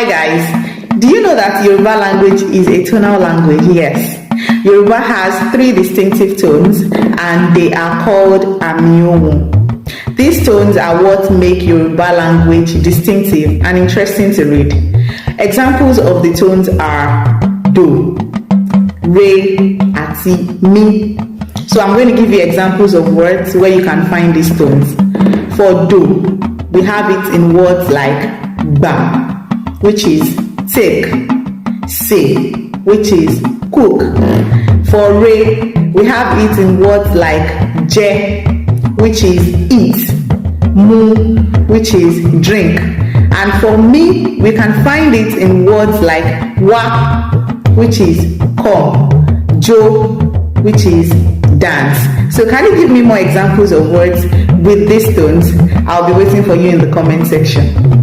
Hi guys, do you know that Yoruba language is a tonal language? Yes. Yoruba has 3 distinctive tones and they are called Ami-Ohun. These tones are what make Yoruba language distinctive and interesting to read. Examples of the tones are Do, Re, Ati, Mi. So I'm going to give you examples of words where you can find these tones. For Do, we have it in words like Ba, which is take, say, which is cook. For Re, we have it in words like Je, which is eat, Mu, which is drink. And for Mi, we can find it in words like Wa, which is come, Jo, which is dance. So can you give me more examples of words with these tones? I'll be waiting for you in the comment section.